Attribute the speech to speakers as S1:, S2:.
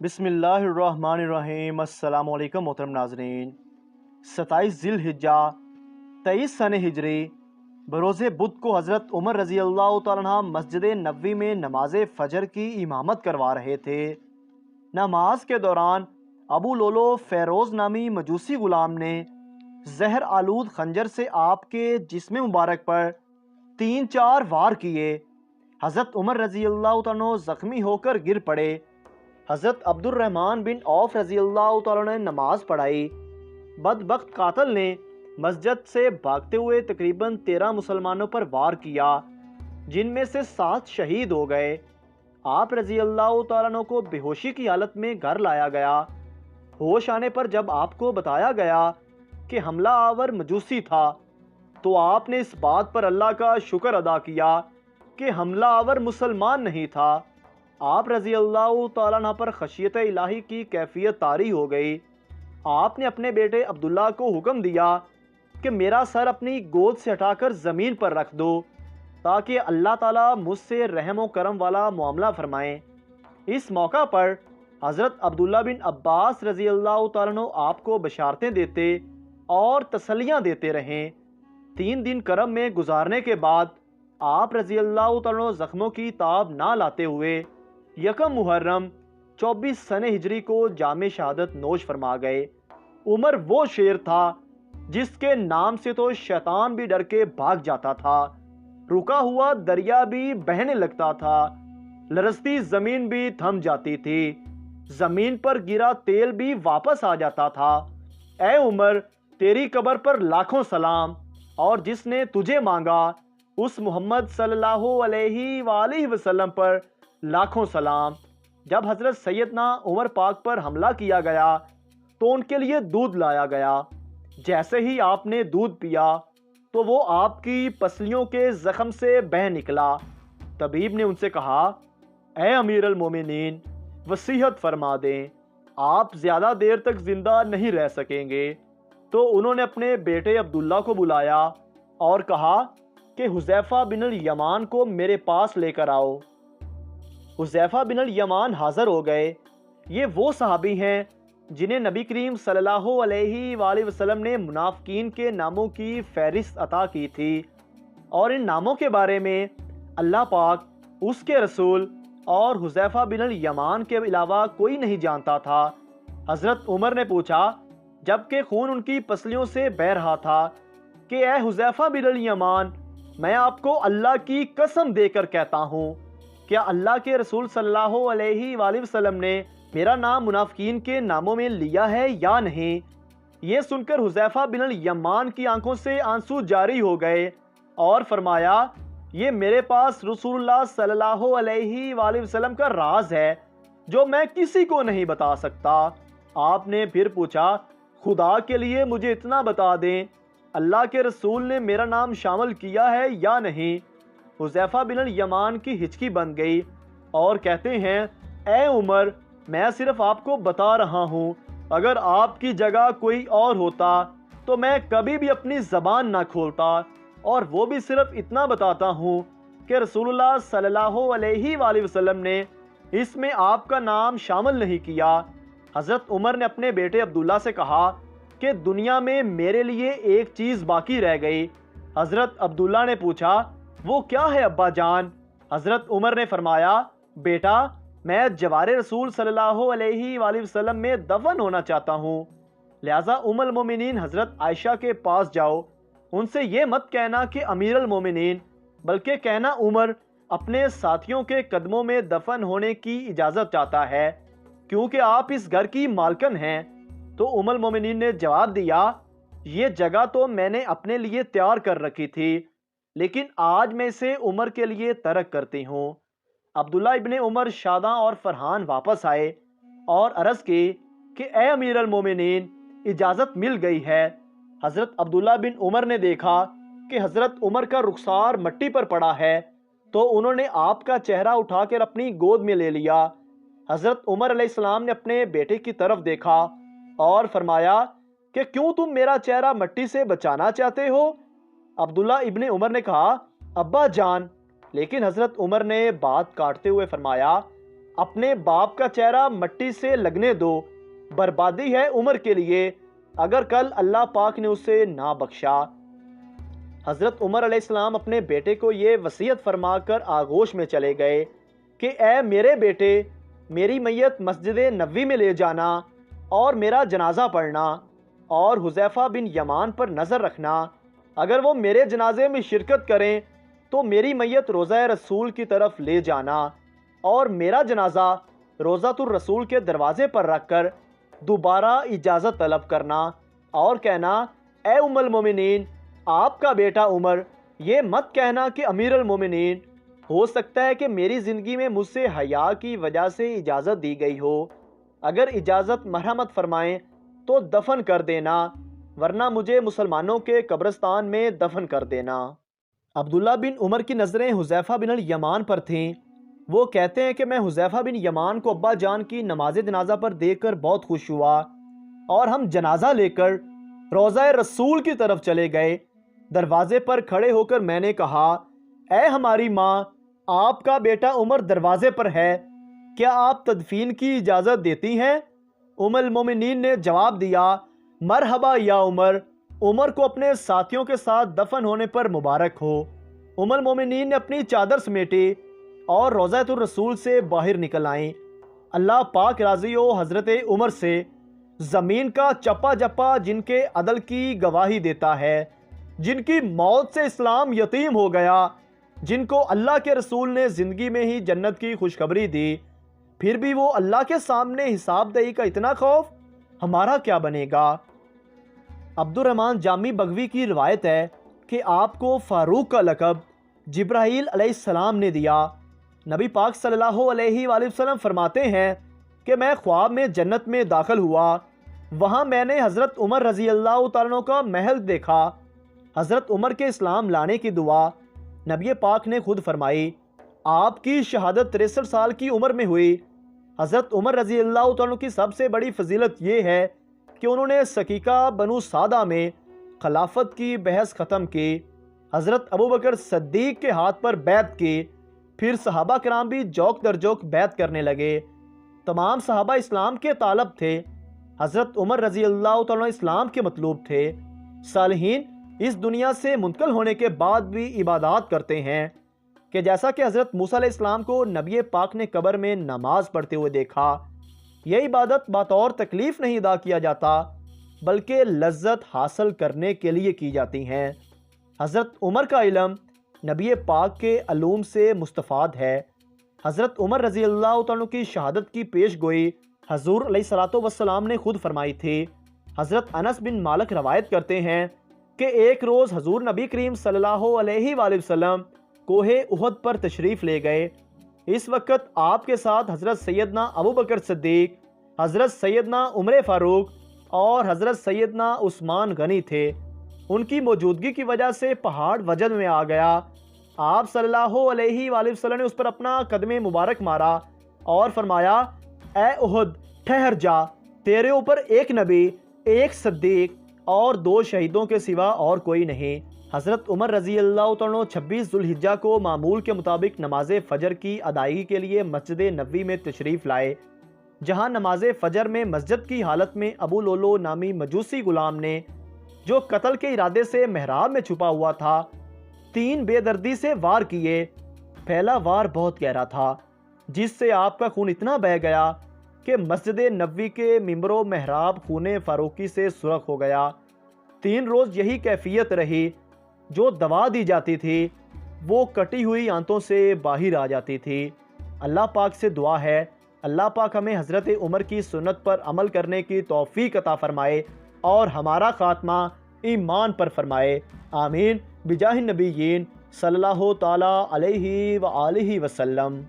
S1: بسم اللہ الرحمن الرحیم۔ السلام علیکم محترم ناظرین۔ 27 ذی الحجہ 23 سنہ ہجری بروز بدھ کو حضرت عمر رضی اللہ تعالیٰ عنہ مسجد نبوی میں نماز فجر کی امامت کروا رہے تھے۔ نماز کے دوران ابو لولو فیروز نامی مجوسی غلام نے زہر آلود خنجر سے آپ کے جسم مبارک پر 3-4 وار کیے۔ حضرت عمر رضی اللہ تعالیٰ عنہ زخمی ہو کر گر پڑے۔ حضرت عبد الرحمن بن عوف رضی اللہ تعالیٰ نے نماز پڑھائی۔ بدبخت قاتل نے مسجد سے بھاگتے ہوئے تقریباً 13 مسلمانوں پر وار کیا، جن میں سے 7 شہید ہو گئے۔ آپ رضی اللہ تعالیٰ عنہ کو بے ہوشی کی حالت میں گھر لایا گیا۔ ہوش آنے پر جب آپ کو بتایا گیا کہ حملہ آور مجوسی تھا تو آپ نے اس بات پر اللہ کا شکر ادا کیا کہ حملہ آور مسلمان نہیں تھا۔ آپ رضی اللہ تعالیٰ عنہ پر خشیت الہی کی کیفیت طاری ہو گئی۔ آپ نے اپنے بیٹے عبداللہ کو حکم دیا کہ میرا سر اپنی گود سے ہٹا کر زمین پر رکھ دو تاکہ اللہ تعالیٰ مجھ سے رحم و کرم والا معاملہ فرمائیں۔ اس موقع پر حضرت عبداللہ بن عباس رضی اللہ تعالیٰ عنہ آپ کو بشارتیں دیتے اور تسلیاں دیتے رہیں۔ 3 دن کرم میں گزارنے کے بعد آپ رضی اللہ تعالیٰ عنہ زخموں کی تاب نہ لاتے ہوئے یکم محرم 24 سنہ ہجری کو جام شہادت نوش فرما گئے۔ عمر وہ شیر تھا جس کے نام سے تو شیطان بھی ڈر کے بھاگ جاتا تھا، رکا ہوا دریا بھی بہنے لگتا تھا، لرزتی زمین بھی تھم جاتی تھی، زمین پر گرا تیل بھی واپس آ جاتا تھا۔ اے عمر، تیری قبر پر لاکھوں سلام، اور جس نے تجھے مانگا اس محمد صلی اللہ علیہ وآلہ وسلم پر لاکھوں سلام۔ جب حضرت سیدنا عمر پاک پر حملہ کیا گیا تو ان کے لیے دودھ لایا گیا۔ جیسے ہی آپ نے دودھ پیا تو وہ آپ کی پسلیوں کے زخم سے بہہ نکلا۔ طبیب نے ان سے کہا، اے امیر المومنین، وصیت فرما دیں، آپ زیادہ دیر تک زندہ نہیں رہ سکیں گے۔ تو انہوں نے اپنے بیٹے عبداللہ کو بلایا اور کہا کہ حذیفہ بن الیمان کو میرے پاس لے کر آؤ۔ حذیفہ بن الیمان حاضر ہو گئے۔ یہ وہ صحابی ہیں جنہیں نبی کریم صلی اللہ علیہ وآلہ وسلم نے منافقین کے ناموں کی فہرست عطا کی تھی، اور ان ناموں کے بارے میں اللہ پاک، اس کے رسول اور حذیفہ بن الیمان کے علاوہ کوئی نہیں جانتا تھا۔ حضرت عمر نے پوچھا جبکہ خون ان کی پسلیوں سے بہہ رہا تھا کہ اے حذیفہ بن الیمان، میں آپ کو اللہ کی قسم دے کر کہتا ہوں، کیا اللہ کے رسول صلی اللہ علیہ وآلہ وسلم نے میرا نام منافقین کے ناموں میں لیا ہے یا نہیں؟ یہ سن کر حذیفہ بن الیمان کی آنکھوں سے آنسو جاری ہو گئے اور فرمایا، یہ میرے پاس رسول اللہ صلی اللہ علیہ وآلہ وسلم کا راز ہے جو میں کسی کو نہیں بتا سکتا۔ آپ نے پھر پوچھا، خدا کے لیے مجھے اتنا بتا دیں، اللہ کے رسول نے میرا نام شامل کیا ہے یا نہیں؟ حذیفہ بن الیمان کی ہچکی بن گئی اور کہتے ہیں، اے عمر، میں صرف آپ کو بتا رہا ہوں، اگر آپ کی جگہ کوئی اور ہوتا تو میں کبھی بھی اپنی زبان نہ کھولتا، اور وہ بھی صرف اتنا بتاتا ہوں کہ رسول اللہ صلی اللہ علیہ وآلہ وسلم نے اس میں آپ کا نام شامل نہیں کیا۔ حضرت عمر نے اپنے بیٹے عبداللہ سے کہا کہ دنیا میں میرے لیے ایک چیز باقی رہ گئی۔ حضرت عبداللہ نے پوچھا، وہ کیا ہے ابا جان؟ حضرت عمر نے فرمایا، بیٹا، میں جوار رسول صلی اللہ علیہ وآلہ وسلم میں دفن ہونا چاہتا ہوں، لہٰذا ام المومنین حضرت عائشہ کے پاس جاؤ، ان سے یہ مت کہنا کہ امیر المومنین، بلکہ کہنا عمر اپنے ساتھیوں کے قدموں میں دفن ہونے کی اجازت چاہتا ہے، کیونکہ آپ اس گھر کی مالکن ہیں۔ تو ام المومنین نے جواب دیا، یہ جگہ تو میں نے اپنے لیے تیار کر رکھی تھی، لیکن آج میں اسے عمر کے لیے ترک کرتی ہوں۔ عبداللہ ابن عمر شاداں اور فرحان واپس آئے اور عرض کی کہ اے امیر المومنین، اجازت مل گئی ہے۔ حضرت عبداللہ بن عمر نے دیکھا کہ حضرت عمر کا رخسار مٹی پر پڑا ہے تو انہوں نے آپ کا چہرہ اٹھا کر اپنی گود میں لے لیا۔ حضرت عمر علیہ السلام نے اپنے بیٹے کی طرف دیکھا اور فرمایا کہ کیوں تم میرا چہرہ مٹی سے بچانا چاہتے ہو؟ عبداللہ ابن عمر نے کہا، ابا جان، لیکن حضرت عمر نے بات کاٹتے ہوئے فرمایا، اپنے باپ کا چہرہ مٹی سے لگنے دو، بربادی ہے عمر کے لیے اگر کل اللہ پاک نے اسے نہ بخشا۔ حضرت عمر علیہ السلام اپنے بیٹے کو یہ وصیت فرما کر آغوش میں چلے گئے کہ اے میرے بیٹے، میری میت مسجد نبوی میں لے جانا اور میرا جنازہ پڑھنا، اور حذیفہ بن یمان پر نظر رکھنا، اگر وہ میرے جنازے میں شرکت کریں تو میری میت روضہ رسول کی طرف لے جانا اور میرا جنازہ روضۃ الرسول کے دروازے پر رکھ کر دوبارہ اجازت طلب کرنا اور کہنا اے ام المومنین، آپ کا بیٹا عمر، یہ مت کہنا کہ امیر المومنین، ہو سکتا ہے کہ میری زندگی میں مجھ سے حیا کی وجہ سے اجازت دی گئی ہو، اگر اجازت مرحمت فرمائیں تو دفن کر دینا، ورنہ مجھے مسلمانوں کے قبرستان میں دفن کر دینا۔ عبداللہ بن عمر کی نظریں حذیفہ بن الیمان پر تھیں۔ وہ کہتے ہیں کہ میں حذیفہ بن یمان کو ابا جان کی نماز جنازہ پر دیکھ کر بہت خوش ہوا اور ہم جنازہ لے کر روضہ رسول کی طرف چلے گئے۔ دروازے پر کھڑے ہو کر میں نے کہا اے ہماری ماں، آپ کا بیٹا عمر دروازے پر ہے، کیا آپ تدفین کی اجازت دیتی ہیں؟ ام المومنین نے جواب دیا مرحبا یا عمر، عمر کو اپنے ساتھیوں کے ساتھ دفن ہونے پر مبارک ہو۔ ام المومنین نے اپنی چادر سمیٹی اور روضۃ الرسول سے باہر نکل آئیں۔ اللہ پاک راضی ہو حضرت عمر سے، زمین کا چپا جپا جن کے عدل کی گواہی دیتا ہے، جن کی موت سے اسلام یتیم ہو گیا، جن کو اللہ کے رسول نے زندگی میں ہی جنت کی خوشخبری دی، پھر بھی وہ اللہ کے سامنے حساب دہی کا اتنا خوف، ہمارا کیا بنے گا؟ عبد الرحمن جامی بغوی کی روایت ہے کہ آپ کو فاروق کا لقب جبرائیل علیہ السلام نے دیا۔ نبی پاک صلی اللہ علیہ وآلہ وسلم فرماتے ہیں کہ میں خواب میں جنت میں داخل ہوا، وہاں میں نے حضرت عمر رضی اللہ تعالیٰ عنہ کا محل دیکھا۔ حضرت عمر کے اسلام لانے کی دعا نبی پاک نے خود فرمائی۔ آپ کی شہادت 63 سال کی عمر میں ہوئی۔ حضرت عمر رضی اللہ تعالیٰ عنہ کی سب سے بڑی فضیلت یہ ہے کہ انہوں نے سقیقہ بنو سعدہ میں خلافت کی بحث ختم کی، حضرت ابوبکر صدیق کے ہاتھ پر بیعت کی، پھر صحابہ کرام بھی جوک در جوک بیعت کرنے لگے۔ تمام صحابہ اسلام کے طالب تھے، حضرت عمر رضی اللہ تعالیٰ اسلام کے مطلوب تھے۔ صالحین اس دنیا سے منتقل ہونے کے بعد بھی عبادات کرتے ہیں کہ جیسا کہ حضرت موسیٰ علیہ السلام کو نبی پاک نے قبر میں نماز پڑھتے ہوئے دیکھا۔ یہ عبادت بطور تکلیف نہیں ادا کیا جاتا بلکہ لذت حاصل کرنے کے لیے کی جاتی ہیں۔ حضرت عمر کا علم نبی پاک کے علوم سے مستفاد ہے۔ حضرت عمر رضی اللہ تعالیٰ کی شہادت کی پیش گوئی حضور علیہ الصلوۃ والسلام نے خود فرمائی تھی۔ حضرت انس بن مالک روایت کرتے ہیں کہ ایک روز حضور نبی کریم صلی اللہ علیہ وآلہ وسلم کوہ احد پر تشریف لے گئے۔ اس وقت آپ کے ساتھ حضرت سیدنا ابوبکر صدیق، حضرت سیدنا عمر فاروق اور حضرت سیدنا عثمان غنی تھے۔ ان کی موجودگی کی وجہ سے پہاڑ وجد میں آ گیا۔ آپ صلی اللہ علیہ وآلہ وسلم نے اس پر اپنا قدم مبارک مارا اور فرمایا اے احد ٹھہر جا، تیرے اوپر ایک نبی، ایک صدیق اور 2 شہیدوں کے سوا اور کوئی نہیں۔ حضرت عمر رضی اللہ تعالیٰ 26 ذوالحجہ کو معمول کے مطابق نماز فجر کی ادائیگی کے لیے مسجد نبوی میں تشریف لائے، جہاں نماز فجر میں مسجد کی حالت میں ابو لولو نامی مجوسی غلام نے، جو قتل کے ارادے سے محراب میں چھپا ہوا تھا، 3 بے دردی سے وار کیے۔ پہلا وار بہت گہرا تھا، جس سے آپ کا خون اتنا بہہ گیا کہ مسجد نبوی کے ممبر و محراب خون فاروقی سے سرخ ہو گیا۔ 3 روز یہی کیفیت رہی۔ جو دوا دی جاتی تھی وہ کٹی ہوئی آنتوں سے باہر آ جاتی تھی۔ اللہ پاک سے دعا ہے اللہ پاک ہمیں حضرت عمر کی سنت پر عمل کرنے کی توفیق عطا فرمائے اور ہمارا خاتمہ ایمان پر فرمائے، آمین بجاہ النبیین صلی اللہ تعالی علیہ وآلہ وسلم۔